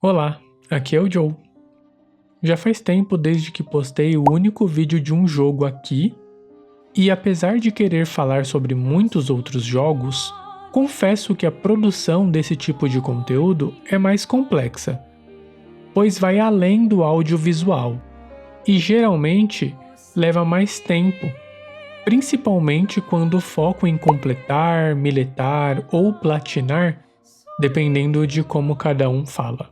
Olá, aqui é o Joe. Já faz tempo desde que postei o único vídeo de um jogo aqui, e apesar de querer falar sobre muitos outros jogos, confesso que a produção desse tipo de conteúdo é mais complexa, pois vai além do audiovisual, e geralmente leva mais tempo, principalmente quando foco em completar, miletar ou platinar, dependendo de como cada um fala.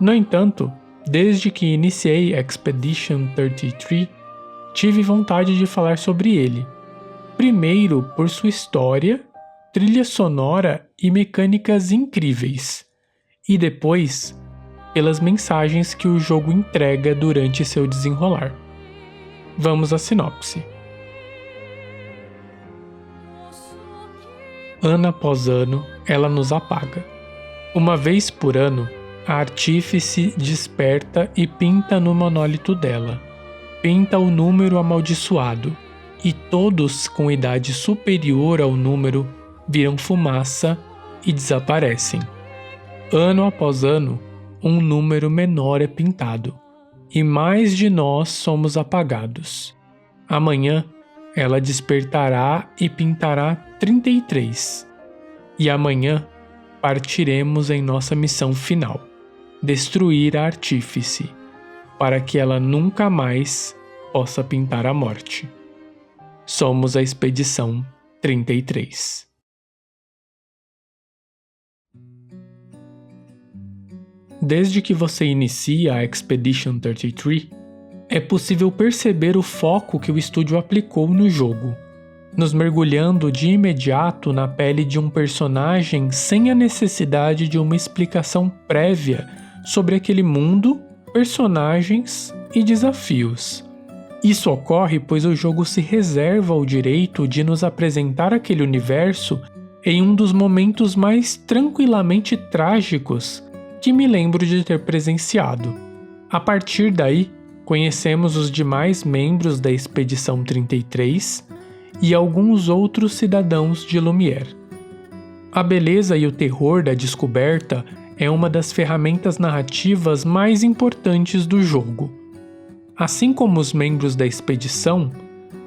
No entanto, desde que iniciei Expedition 33, tive vontade de falar sobre ele. Primeiro por sua história, trilha sonora e mecânicas incríveis, e depois pelas mensagens que o jogo entrega durante seu desenrolar. Vamos à sinopse. Ano após ano, ela nos apaga. Uma vez por ano, a artífice desperta e pinta no monólito dela. Pinta o número amaldiçoado, e todos com idade superior ao número viram fumaça e desaparecem. Ano após ano, um número menor é pintado, e mais de nós somos apagados. Amanhã, ela despertará e pintará 33. E amanhã, partiremos em nossa missão final. Destruir a artífice, para que ela nunca mais possa pintar a morte. Somos a Expedição 33. Desde que você inicia a Expedition 33, é possível perceber o foco que o estúdio aplicou no jogo, nos mergulhando de imediato na pele de um personagem sem a necessidade de uma explicação prévia sobre aquele mundo, personagens e desafios. Isso ocorre pois o jogo se reserva o direito de nos apresentar aquele universo em um dos momentos mais tranquilamente trágicos que me lembro de ter presenciado. A partir daí, conhecemos os demais membros da Expedição 33 e alguns outros cidadãos de Lumière. A beleza e o terror da descoberta é uma das ferramentas narrativas mais importantes do jogo. Assim como os membros da expedição,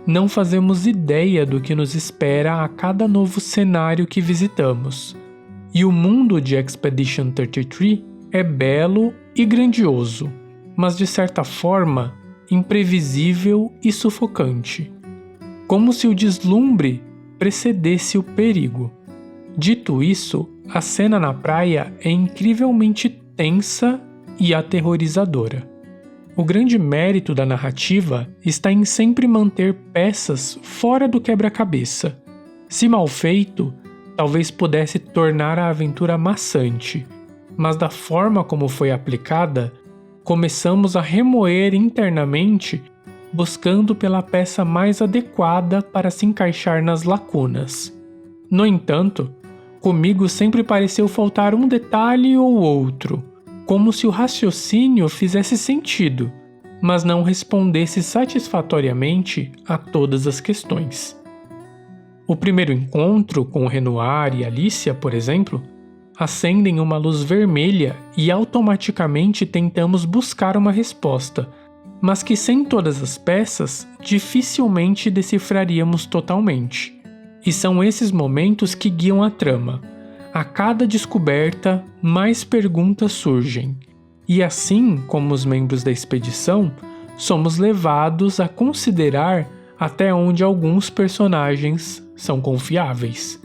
não fazemos ideia do que nos espera a cada novo cenário que visitamos. E o mundo de Expedition 33 é belo e grandioso, mas de certa forma imprevisível e sufocante, como se o deslumbre precedesse o perigo. Dito isso, a cena na praia é incrivelmente tensa e aterrorizadora. O grande mérito da narrativa está em sempre manter peças fora do quebra-cabeça. Se mal feito, talvez pudesse tornar a aventura maçante, mas da forma como foi aplicada, começamos a remoer internamente, buscando pela peça mais adequada para se encaixar nas lacunas. No entanto, comigo sempre pareceu faltar um detalhe ou outro, como se o raciocínio fizesse sentido, mas não respondesse satisfatoriamente a todas as questões. O primeiro encontro com Renoir e Alicia, por exemplo, acendem uma luz vermelha e automaticamente tentamos buscar uma resposta, mas que sem todas as peças dificilmente decifraríamos totalmente. E são esses momentos que guiam a trama. A cada descoberta, mais perguntas surgem. E assim como os membros da expedição, somos levados a considerar até onde alguns personagens são confiáveis.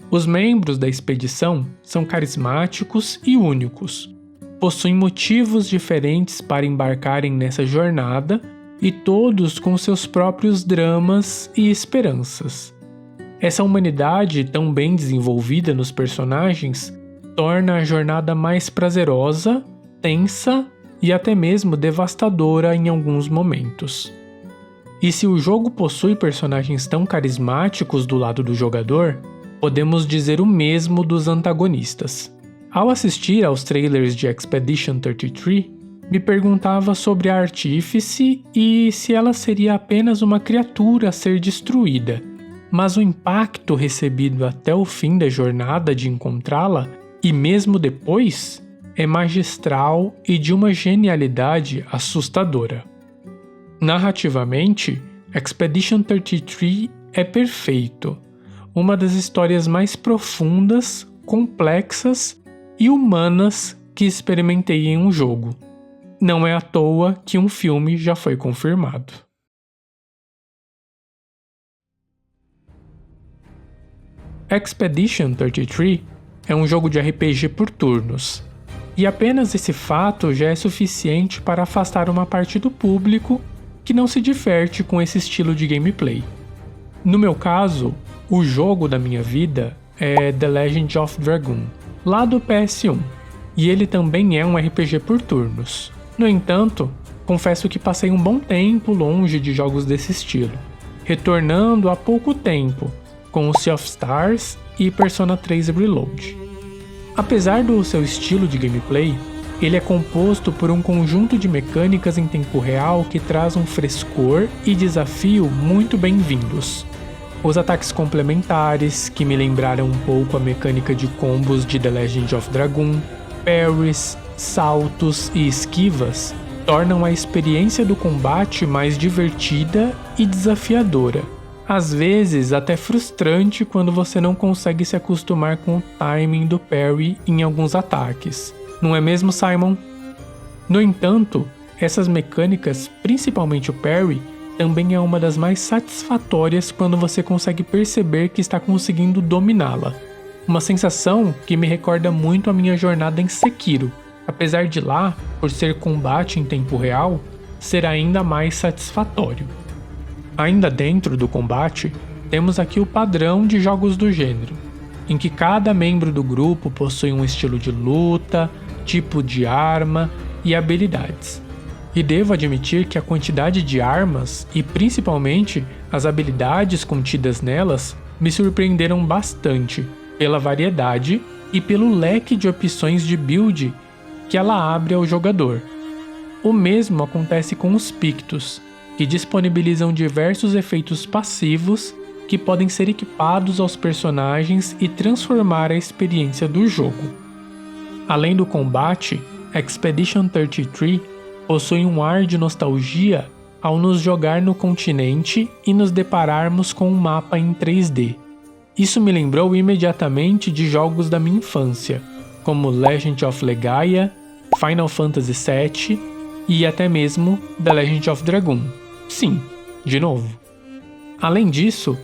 Os membros da expedição são carismáticos e únicos. Possuem motivos diferentes para embarcarem nessa jornada e todos com seus próprios dramas e esperanças. Essa humanidade tão bem desenvolvida nos personagens torna a jornada mais prazerosa, tensa e até mesmo devastadora em alguns momentos. E se o jogo possui personagens tão carismáticos do lado do jogador, podemos dizer o mesmo dos antagonistas. Ao assistir aos trailers de Expedition 33, me perguntava sobre a Artífice e se ela seria apenas uma criatura a ser destruída. Mas o impacto recebido até o fim da jornada de encontrá-la, e mesmo depois, é magistral e de uma genialidade assustadora. Narrativamente, Expedition 33 é perfeito, uma das histórias mais profundas, complexas e humanas que experimentei em um jogo. Não é à toa que um filme já foi confirmado. Expedition 33 é um jogo de RPG por turnos, e apenas esse fato já é suficiente para afastar uma parte do público que não se diverte com esse estilo de gameplay. No meu caso, o jogo da minha vida é The Legend of Dragoon, lá do PS1, e ele também é um RPG por turnos. No entanto, confesso que passei um bom tempo longe de jogos desse estilo, retornando há pouco tempo com o Sea of Stars e Persona 3 Reload. Apesar do seu estilo de gameplay, ele é composto por um conjunto de mecânicas em tempo real que traz um frescor e desafio muito bem-vindos. Os ataques complementares, que me lembraram um pouco a mecânica de combos de The Legend of Dragoon, parries, saltos e esquivas, tornam a experiência do combate mais divertida e desafiadora. Às vezes até frustrante quando você não consegue se acostumar com o timing do parry em alguns ataques. Não é mesmo, Simon? No entanto, essas mecânicas, principalmente o parry, também é uma das mais satisfatórias quando você consegue perceber que está conseguindo dominá-la. Uma sensação que me recorda muito a minha jornada em Sekiro, apesar de lá, por ser combate em tempo real, ser ainda mais satisfatório. Ainda dentro do combate, temos aqui o padrão de jogos do gênero, em que cada membro do grupo possui um estilo de luta, tipo de arma e habilidades. E devo admitir que a quantidade de armas e principalmente as habilidades contidas nelas me surpreenderam bastante pela variedade e pelo leque de opções de build que ela abre ao jogador. O mesmo acontece com os Pictos, que disponibilizam diversos efeitos passivos que podem ser equipados aos personagens e transformar a experiência do jogo. Além do combate, Expedition 33 possui um ar de nostalgia ao nos jogar no continente e nos depararmos com um mapa em 3D. Isso me lembrou imediatamente de jogos da minha infância, como Legend of Legaia, Final Fantasy VII e até mesmo The Legend of Dragoon. Sim, de novo. Além disso,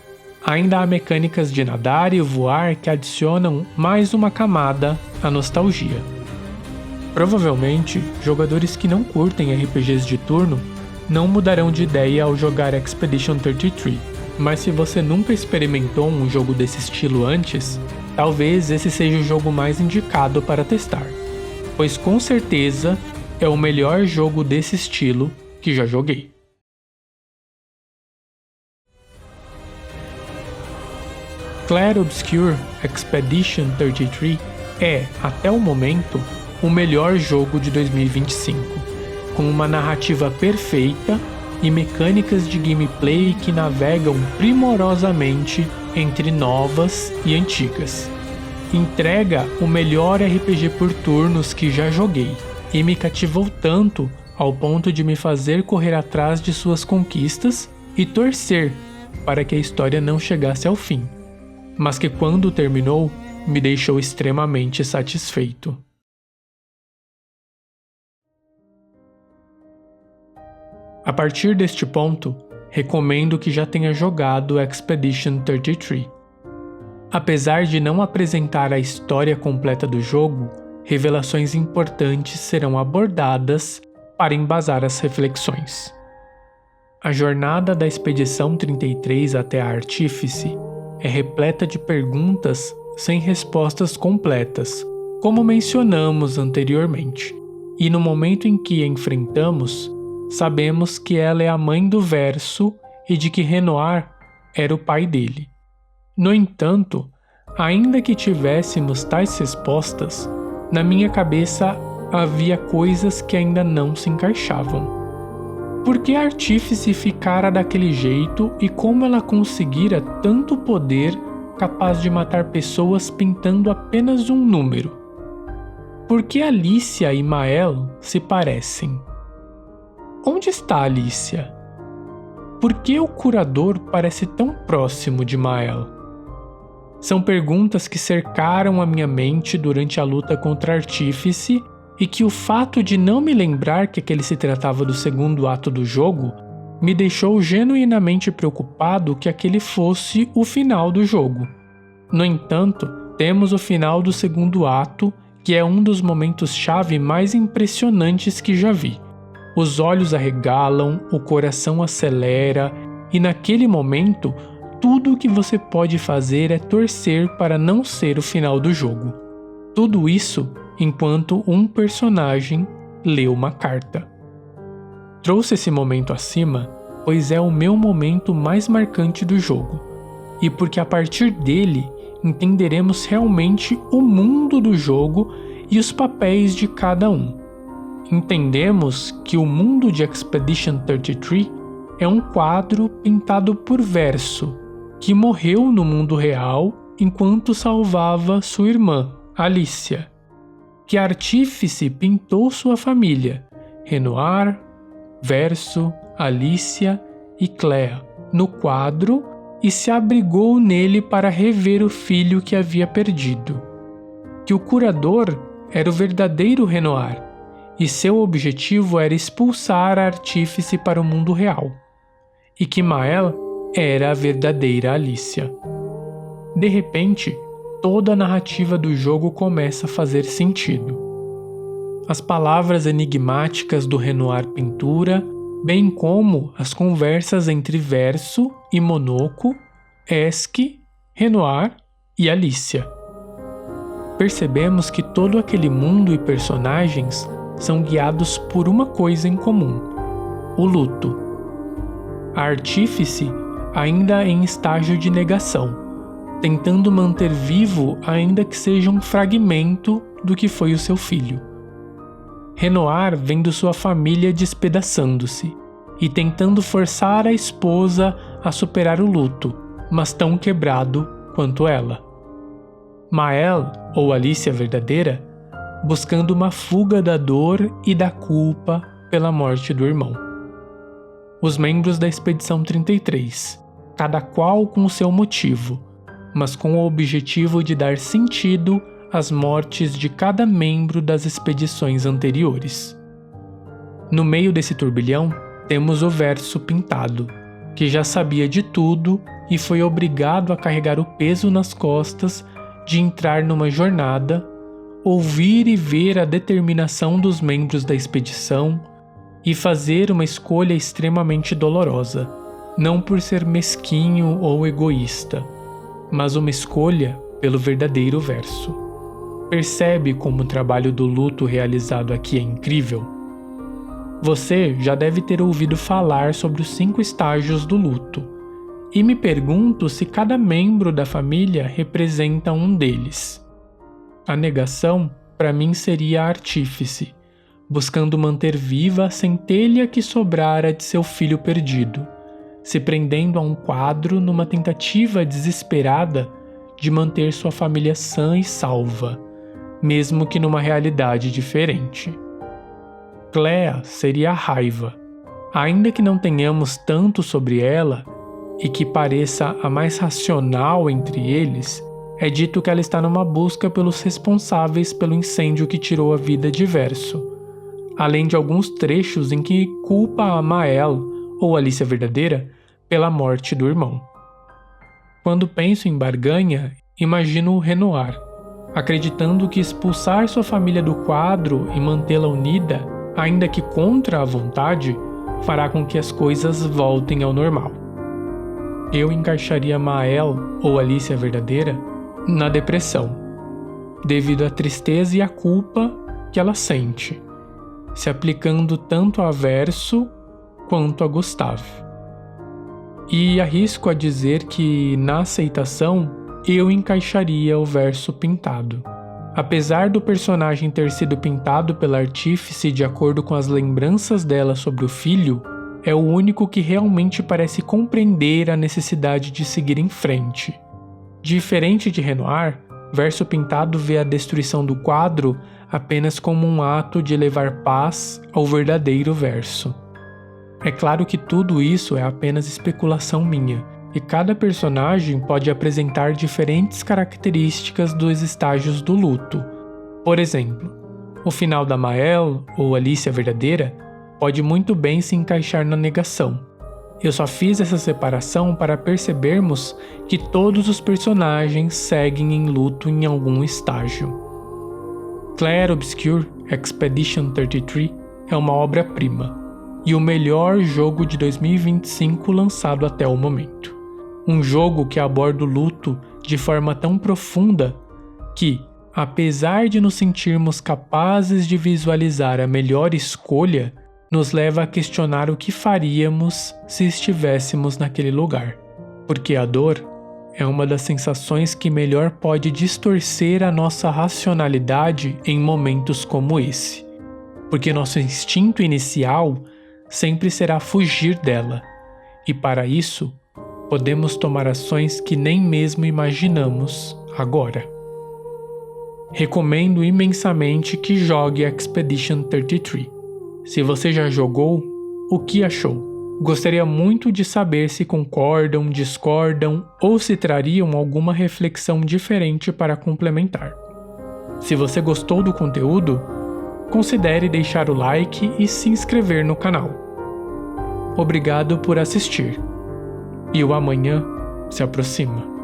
ainda há mecânicas de nadar e voar que adicionam mais uma camada à nostalgia. Provavelmente, jogadores que não curtem RPGs de turno não mudarão de ideia ao jogar Expedition 33, mas se você nunca experimentou um jogo desse estilo antes, talvez esse seja o jogo mais indicado para testar, pois com certeza é o melhor jogo desse estilo que já joguei. Clair Obscur Expedition 33 é, até o momento, o melhor jogo de 2025, com uma narrativa perfeita e mecânicas de gameplay que navegam primorosamente entre novas e antigas. Entrega o melhor RPG por turnos que já joguei e me cativou tanto ao ponto de me fazer correr atrás de suas conquistas e torcer para que a história não chegasse ao fim, mas que quando terminou, me deixou extremamente satisfeito. A partir deste ponto, recomendo que já tenha jogado Expedition 33. Apesar de não apresentar a história completa do jogo, revelações importantes serão abordadas para embasar as reflexões. A jornada da Expedição 33 até a Artífice é repleta de perguntas sem respostas completas, como mencionamos anteriormente, e no momento em que a enfrentamos, sabemos que ela é a mãe do verso e de que Renoir era o pai dele. No entanto, ainda que tivéssemos tais respostas, na minha cabeça havia coisas que ainda não se encaixavam. Por que a Artífice ficara daquele jeito e como ela conseguira tanto poder capaz de matar pessoas pintando apenas um número? Por que Alicia e Mael se parecem? Onde está Alicia? Por que o curador parece tão próximo de Mael? São perguntas que cercaram a minha mente durante a luta contra Artífice e que o fato de não me lembrar que aquele se tratava do segundo ato do jogo me deixou genuinamente preocupado que aquele fosse o final do jogo. No entanto, temos o final do segundo ato, que é um dos momentos-chave mais impressionantes que já vi. Os olhos arregalam, o coração acelera, e naquele momento, tudo o que você pode fazer é torcer para não ser o final do jogo. Tudo isso enquanto um personagem lê uma carta. Trouxe esse momento acima, pois é o meu momento mais marcante do jogo, e porque a partir dele entenderemos realmente o mundo do jogo e os papéis de cada um. Entendemos que o mundo de Expedition 33 é um quadro pintado por Verso, que morreu no mundo real enquanto salvava sua irmã, Alicia. Que Artífice pintou sua família, Renoir, Verso, Alicia e Clea, no quadro e se abrigou nele para rever o filho que havia perdido. Que o curador era o verdadeiro Renoir, e seu objetivo era expulsar a Artífice para o mundo real, e que Mael era a verdadeira Alicia. De repente, toda a narrativa do jogo começa a fazer sentido. As palavras enigmáticas do Renoir Pintura, bem como as conversas entre Verso e Monoco, Esque, Renoir e Alicia. Percebemos que todo aquele mundo e personagens são guiados por uma coisa em comum: o luto. A Artífice ainda em estágio de negação, tentando manter vivo ainda que seja um fragmento do que foi o seu filho. Renoir vendo sua família despedaçando-se e tentando forçar a esposa a superar o luto, mas tão quebrado quanto ela. Mael, ou Alicia verdadeira, buscando uma fuga da dor e da culpa pela morte do irmão. Os membros da Expedição 33, cada qual com o seu motivo, mas com o objetivo de dar sentido às mortes de cada membro das expedições anteriores. No meio desse turbilhão, temos o Verso pintado, que já sabia de tudo e foi obrigado a carregar o peso nas costas de entrar numa jornada, ouvir e ver a determinação dos membros da expedição e fazer uma escolha extremamente dolorosa, não por ser mesquinho ou egoísta, mas uma escolha pelo verdadeiro Verso. Percebe como o trabalho do luto realizado aqui é incrível? Você já deve ter ouvido falar sobre os 5 estágios do luto, e me pergunto se cada membro da família representa um deles. A negação, para mim, seria a Artífice, buscando manter viva a centelha que sobrara de seu filho perdido, se prendendo a um quadro numa tentativa desesperada de manter sua família sã e salva, mesmo que numa realidade diferente. Clea seria a raiva, ainda que não tenhamos tanto sobre ela e que pareça a mais racional entre eles, é dito que ela está numa busca pelos responsáveis pelo incêndio que tirou a vida de Verso, além de alguns trechos em que culpa a Mael, ou Alicia verdadeira, pela morte do irmão. Quando penso em barganha, imagino o Renoir, acreditando que expulsar sua família do quadro e mantê-la unida, ainda que contra a vontade, fará com que as coisas voltem ao normal. Eu encaixaria Mael, ou Alicia verdadeira, na depressão, devido à tristeza e à culpa que ela sente, se aplicando tanto a Verso quanto a Gustave. E arrisco a dizer que, na aceitação, eu encaixaria o Verso pintado. Apesar do personagem ter sido pintado pela Artífice de acordo com as lembranças dela sobre o filho, é o único que realmente parece compreender a necessidade de seguir em frente. Diferente de Renoir, Verso pintado vê a destruição do quadro apenas como um ato de levar paz ao verdadeiro verso. É claro que tudo isso é apenas especulação minha, e cada personagem pode apresentar diferentes características dos estágios do luto. Por exemplo, o final da Mael, ou Alicia verdadeira, pode muito bem se encaixar na negação. Eu só fiz essa separação para percebermos que todos os personagens seguem em luto em algum estágio. Clair Obscur Expedition 33 é uma obra-prima e o melhor jogo de 2025 lançado até o momento. Um jogo que aborda o luto de forma tão profunda que, apesar de nos sentirmos capazes de visualizar a melhor escolha, nos leva a questionar o que faríamos se estivéssemos naquele lugar. Porque a dor é uma das sensações que melhor pode distorcer a nossa racionalidade em momentos como esse. Porque nosso instinto inicial sempre será fugir dela, e para isso, podemos tomar ações que nem mesmo imaginamos agora. Recomendo imensamente que jogue Expedition 33. Se você já jogou, o que achou? Gostaria muito de saber se concordam, discordam ou se trariam alguma reflexão diferente para complementar. Se você gostou do conteúdo, considere deixar o like e se inscrever no canal. Obrigado por assistir. E o amanhã se aproxima.